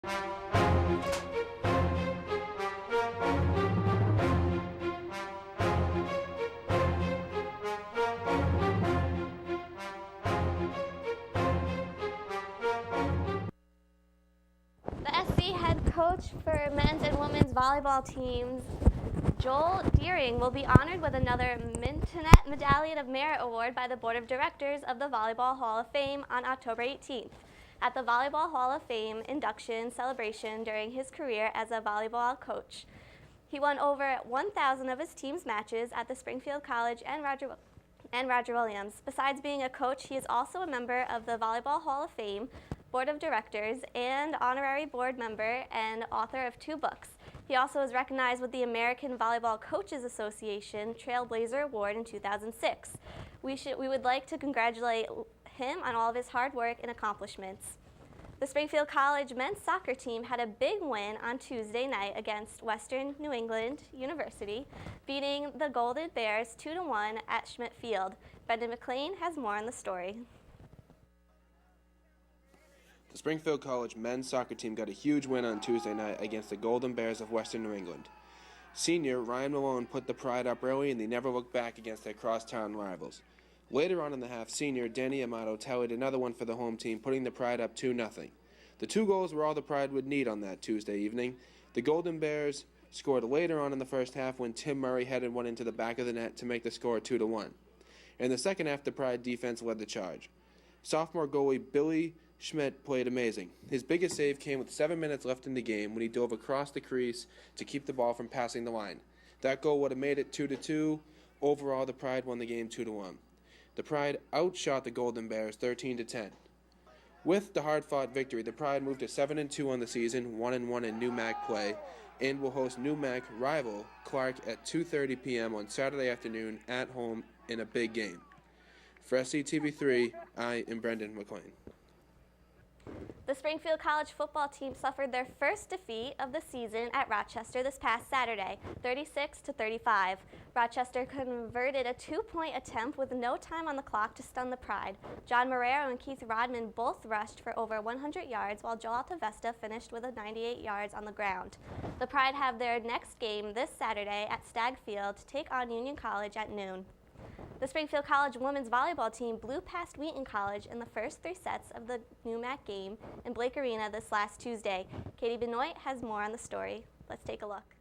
The SC head coach for men's and women's volleyball teams, Joel Deering, will be honored with another Mintonette Medallion of Merit Award by the Board of Directors of the Volleyball Hall of Fame on October 18th at the Volleyball Hall of Fame induction celebration during his career as a volleyball coach. He won over 1,000 of his team's matches at the Springfield College and Roger Williams. Besides being a coach, he is also a member of the Volleyball Hall of Fame Board of Directors and honorary board member and author of 2 books. He also was recognized with the American Volleyball Coaches Association Trailblazer Award in 2006. We would like to congratulate him on all of his hard work and accomplishments. The Springfield College men's soccer team had a big win on Tuesday night against Western New England University, beating the Golden Bears 2-1 at Schmidt Field. Brendan McLean has more on the story. The Springfield College men's soccer team got a huge win on Tuesday night against the Golden Bears of Western New England. Senior Ryan Malone put the Pride up early, and they never looked back against their crosstown rivals. Later on in the half, senior Danny Amato tallied another one for the home team, putting the Pride up 2-0. The 2 goals were all the Pride would need on that Tuesday evening. The Golden Bears scored later on in the first half when Tim Murray headed one into the back of the net to make the score 2-1. In the second half, the Pride defense led the charge. Sophomore goalie Billy Schmidt played amazing. His biggest save came with 7 minutes left in the game when he dove across the crease to keep the ball from passing the line. That goal would have made it 2-2. Overall, the Pride won the game 2-1. The Pride outshot the Golden Bears 13-10. With the hard-fought victory, the Pride moved to 7-2 on the season, 1-1 in New Mac play, and will host New Mac rival Clark at 2:30 p.m. on Saturday afternoon at home in a big game. For SCTV3, I am Brendan McLean. The Springfield College football team suffered their first defeat of the season at Rochester this past Saturday, 36-35. Rochester converted a 2-point attempt with no time on the clock to stun the Pride. John Marrero and Keith Rodman both rushed for over 100 yards, while Joel Altavesta finished with 98 yards on the ground. The Pride have their next game this Saturday at Stagg Field to take on Union College at noon. The Springfield College women's volleyball team blew past Wheaton College in the first 3 sets of the New Mac game in Blake Arena this last Tuesday. Katie Benoit has more on the story. Let's take a look.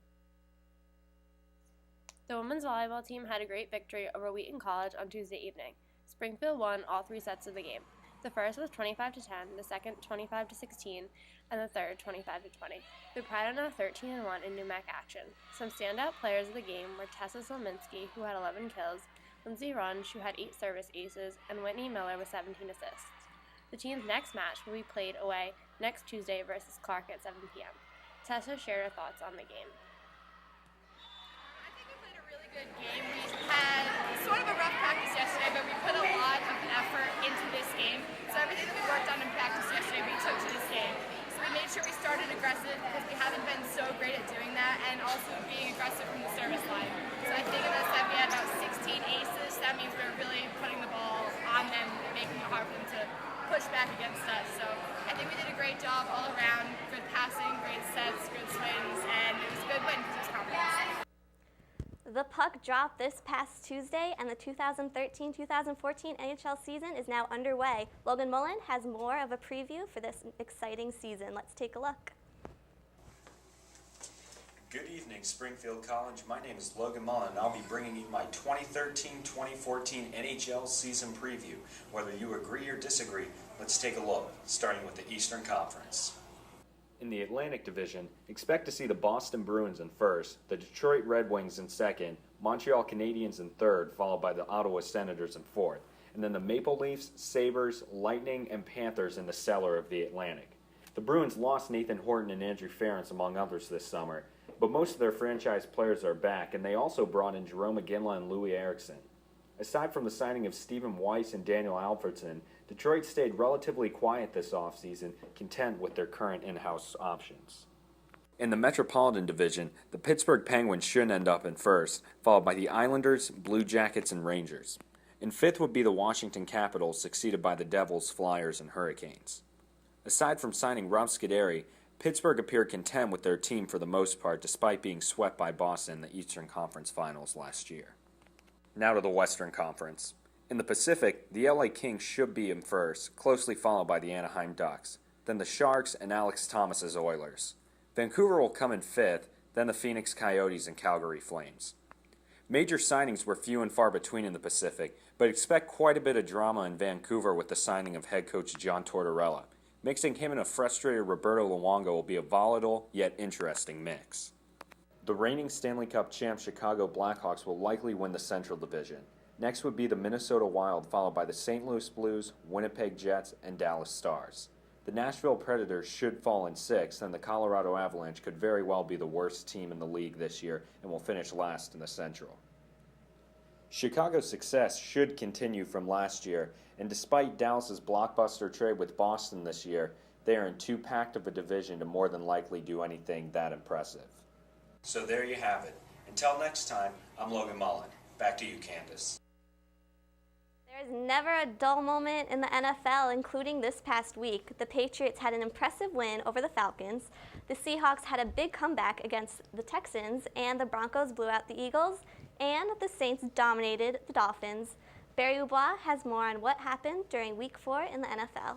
The women's volleyball team had a great victory over Wheaton College on Tuesday evening. Springfield won all 3 sets of the game. The first was 25-10, the second 25-16, and the third 25-20. The Pride are now 13-1 in New Mac action. Some standout players of the game were Tessa Slominski, who had 11 kills, Lindsay Runge, who had 8 service aces, and Whitney Miller with 17 assists. The team's next match will be played away next Tuesday versus Clark at 7 p.m. Tessa shared her thoughts on the game. I think we played a really good game. We had sort of a rough practice yesterday, but we put a lot of effort into this game. So everything that we worked on in practice yesterday, we took to this game. So we made sure we started aggressive because we haven't been so great at doing that, and also being aggressive from the service line. So I think in this set we had about 16 aces. That means we were really putting the ball on them, making it hard for them to push back against us. So I think we did a great job all around. Good passing, great sets, good swings, and it was a good win because it was confidence. The puck dropped this past Tuesday, and the 2013-2014 NHL season is now underway. Logan Mullen has more of a preview for this exciting season. Let's take a look. Good evening, Springfield College. My name is Logan Mullen, and I'll be bringing you my 2013-2014 NHL season preview. Whether you agree or disagree, let's take a look, starting with the Eastern Conference. In the Atlantic Division, expect to see the Boston Bruins in first, the Detroit Red Wings in second, Montreal Canadiens in third, followed by the Ottawa Senators in fourth, and then the Maple Leafs, Sabres, Lightning, and Panthers in the cellar of the Atlantic. The Bruins lost Nathan Horton and Andrew Ference, among others, this summer, but most of their franchise players are back, and they also brought in Jerome McGinley and Louis Eriksson. Aside from the signing of Stephen Weiss and Daniel Alfredson, Detroit stayed relatively quiet this offseason, content with their current in-house options. In the Metropolitan Division, the Pittsburgh Penguins should end up in first, followed by the Islanders, Blue Jackets, and Rangers. In fifth would be the Washington Capitals, succeeded by the Devils, Flyers, and Hurricanes. Aside from signing Rob Scuderi, Pittsburgh appeared content with their team for the most part, despite being swept by Boston in the Eastern Conference Finals last year. Now to the Western Conference. In the Pacific, the LA Kings should be in first, closely followed by the Anaheim Ducks, then the Sharks and Alex Thomas's Oilers. Vancouver will come in fifth, then the Phoenix Coyotes and Calgary Flames. Major signings were few and far between in the Pacific, but expect quite a bit of drama in Vancouver with the signing of head coach John Tortorella. Mixing him and a frustrated Roberto Luongo will be a volatile yet interesting mix. The reigning Stanley Cup champ Chicago Blackhawks will likely win the Central Division. Next would be the Minnesota Wild, followed by the St. Louis Blues, Winnipeg Jets, and Dallas Stars. The Nashville Predators should fall in sixth, and the Colorado Avalanche could very well be the worst team in the league this year and will finish last in the Central. Chicago's success should continue from last year, and despite Dallas's blockbuster trade with Boston this year, they are in too packed of a division to more than likely do anything that impressive. So there you have it. Until next time, I'm Logan Mullen. Back to you, Candace. There is never a dull moment in the NFL, including this past week. The Patriots had an impressive win over the Falcons. The Seahawks had a big comeback against the Texans, and the Broncos blew out the Eagles, and the Saints dominated the Dolphins. Barry Dubois has more on what happened during Week 4 in the NFL.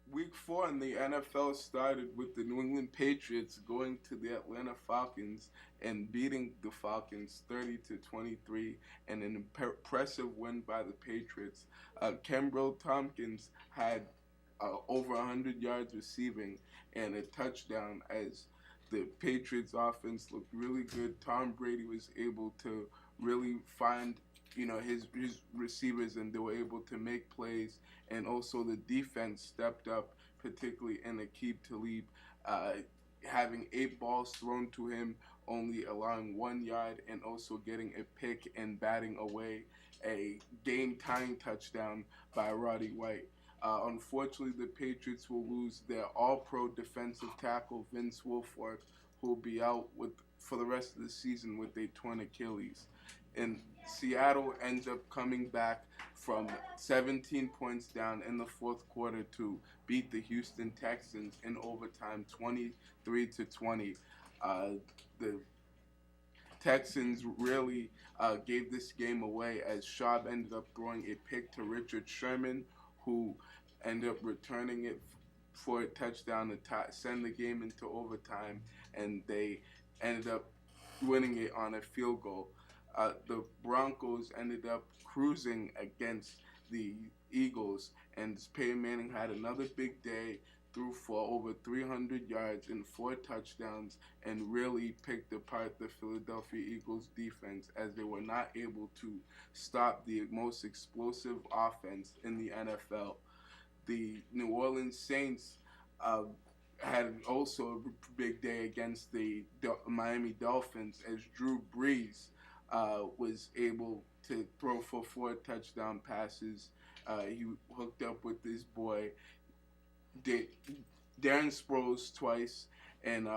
Week 4 in the NFL started with the New England Patriots going to the Atlanta Falcons and beating the Falcons 30-23, and an impressive win by the Patriots. Kenbrell Tompkins had over 100 yards receiving and a touchdown as the Patriots offense looked really good. Tom Brady was able to really find his receivers, and they were able to make plays, and also the defense stepped up, particularly in Aqib Talib, having 8 balls thrown to him, only allowing 1 yard, and also getting a pick and batting away a game-tying touchdown by Roddy White. Unfortunately, the Patriots will lose their all-pro defensive tackle, Vince Wilfork, who will be out for the rest of the season with a torn Achilles. And Seattle ends up coming back from 17 points down in the fourth quarter to beat the Houston Texans in overtime 23-20. The Texans really gave this game away as Schaub ended up throwing a pick to Richard Sherman, who ended up returning it for a touchdown to send the game into overtime, and they ended up winning it on a field goal. The Broncos ended up cruising against the Eagles, and Peyton Manning had another big day, threw for over 300 yards and 4 touchdowns, and really picked apart the Philadelphia Eagles defense as they were not able to stop the most explosive offense in the NFL. The New Orleans Saints had also a big day against the Miami Dolphins as Drew Brees was able to throw for 4 touchdown passes. He hooked up with this boy Darren Sproles twice, and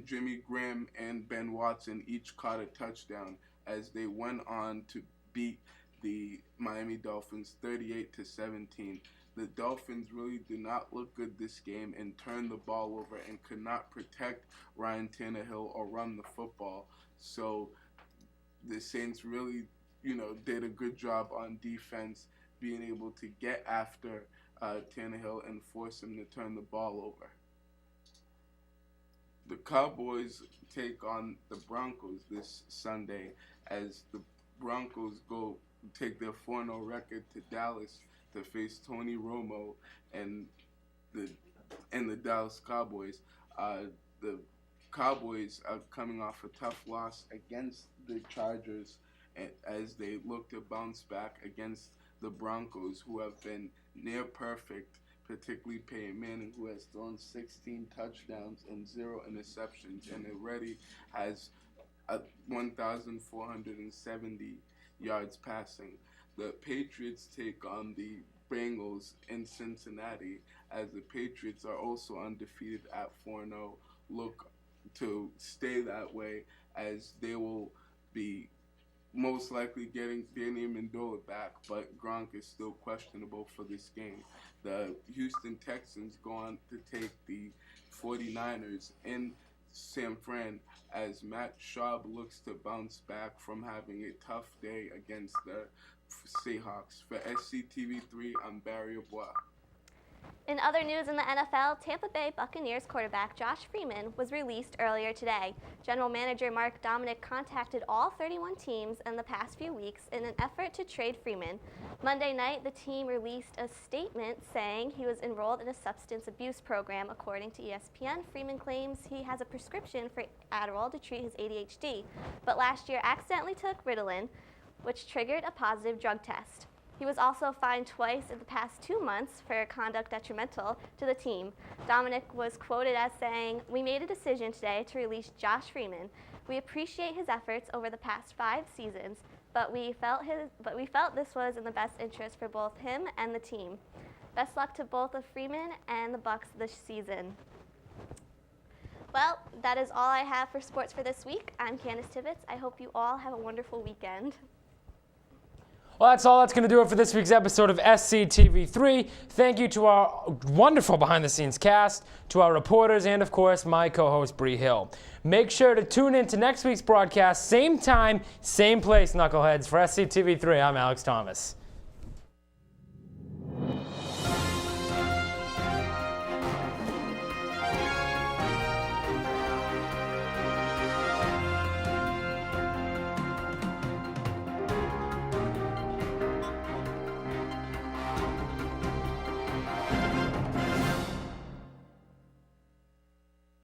Jimmy Graham and Ben Watson each caught a touchdown as they went on to beat the Miami Dolphins 38-17. The Dolphins really did not look good this game and turned the ball over and could not protect Ryan Tannehill or run the football. So the Saints really, did a good job on defense, being able to get after Tannehill and force him to turn the ball over. The Cowboys take on the Broncos this Sunday as the Broncos go take their 4-0 record to Dallas to face Tony Romo and the Dallas Cowboys. The Cowboys are coming off a tough loss against the Chargers as they look to bounce back against the Broncos, who have been near perfect, particularly Peyton Manning, who has thrown 16 touchdowns and 0 interceptions and already has 1,470 yards passing. The Patriots take on the Bengals in Cincinnati as the Patriots are also undefeated at 4-0, look to stay that way as they will be most likely getting Danny Amendola back, but Gronk is still questionable for this game. The Houston Texans go on to take the 49ers in San Fran as Matt Schaub looks to bounce back from having a tough day against the Seahawks. For SCTV3, I'm Barry Abois. In other news in the NFL, Tampa Bay Buccaneers quarterback Josh Freeman was released earlier today. General Manager Mark Dominic contacted all 31 teams in the past few weeks in an effort to trade Freeman. Monday night, the team released a statement saying he was enrolled in a substance abuse program. According to ESPN, Freeman claims he has a prescription for Adderall to treat his ADHD, but last year accidentally took Ritalin, which triggered a positive drug test. He was also fined twice in the past 2 months for conduct detrimental to the team. Dominic was quoted as saying, "We made a decision today to release Josh Freeman. We appreciate his efforts over the past 5 seasons, but we felt this was in the best interest for both him and the team. Best luck to both of Freeman and the Bucs this season." Well, that is all I have for sports for this week. I'm Candace Tibbetts. I hope you all have a wonderful weekend. Well, that's all that's going to do it for this week's episode of SCTV3. Thank you to our wonderful behind-the-scenes cast, to our reporters, and, of course, my co-host, Bree Hill. Make sure to tune in to next week's broadcast, same time, same place, knuckleheads. For SCTV3, I'm Alex Thomas.